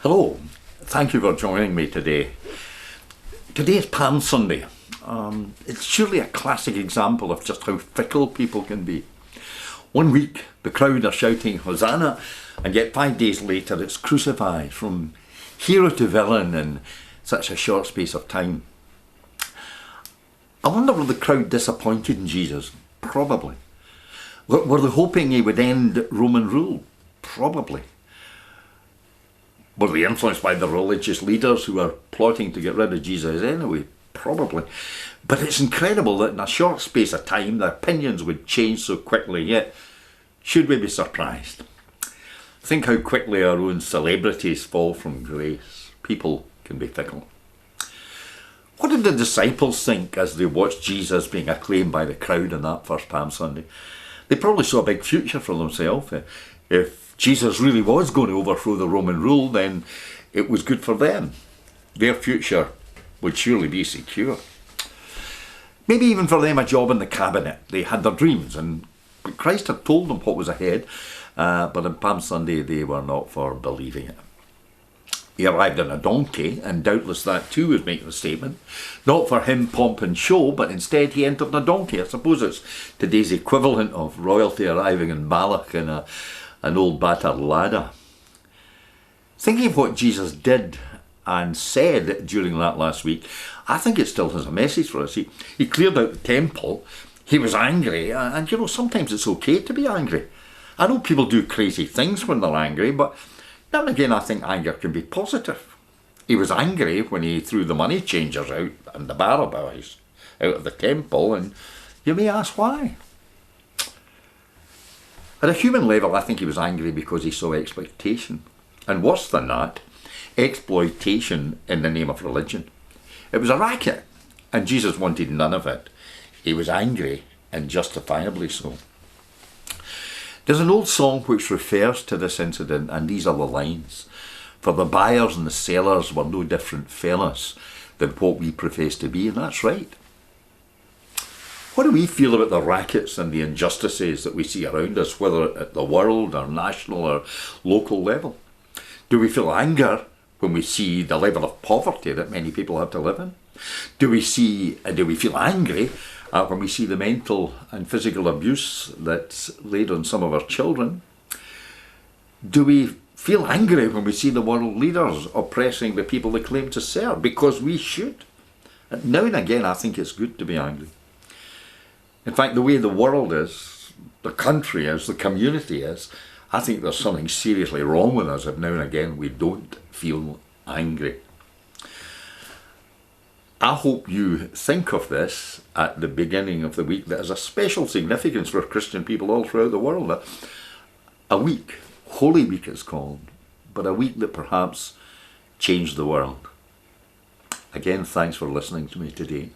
Hello, thank you for joining me today. Today is Palm Sunday. It's surely a classic example of just how fickle people can be. One week the crowd are shouting Hosanna, and yet 5 days later it's Crucify, from hero to villain in such a short space of time. I wonder, were the crowd disappointed in Jesus? Probably. Were they hoping he would end Roman rule? Probably. Were they influenced by the religious leaders who were plotting to get rid of Jesus anyway? Probably. But it's incredible that in a short space of time their opinions would change so quickly, yet should we be surprised? Think how quickly our own celebrities fall from grace. People can be fickle. What did the disciples think as they watched Jesus being acclaimed by the crowd on that first Palm Sunday? They probably saw a big future for themselves. If Jesus really was going to overthrow the Roman rule, then it was good for them. Their future would surely be secure. Maybe even for them a job in the cabinet. They had their dreams, and Christ had told them what was ahead, but on Palm Sunday they were not for believing it. He arrived on a donkey, and doubtless that too was making a statement. Not for him pomp and show, but instead he entered on a donkey. I suppose it's today's equivalent of royalty arriving in Malach in an old battered ladder. Thinking of what Jesus did and said during that last week, I think it still has a message for us. He cleared out the temple. He was angry, and sometimes it's okay to be angry. I know people do crazy things when they're angry, but now and again I think anger can be positive. He was angry when he threw the money changers out and the Barabbas out of the temple, and you may ask why. At a human level, I think he was angry because he saw exploitation. And worse than that, exploitation in the name of religion. It was a racket, and Jesus wanted none of it. He was angry, and justifiably so. There's an old song which refers to this incident, and these are the lines. For the buyers and the sellers were no different fellas than what we profess to be, and that's right. What do we feel about the rackets and the injustices that we see around us, whether at the world or national or local level? Do we feel anger when we see the level of poverty that many people have to live in? Do we feel angry when we see the mental and physical abuse that's laid on some of our children? Do we feel angry when we see the world leaders oppressing the people they claim to serve? Because we should. And now and again I think it's good to be angry. In fact, the way the world is, the country is, the community is, I think there's something seriously wrong with us if now and again we don't feel angry. I hope you think of this at the beginning of the week that has a special significance for Christian people all throughout the world. A week, Holy Week it's called, but a week that perhaps changed the world. Again, thanks for listening to me today.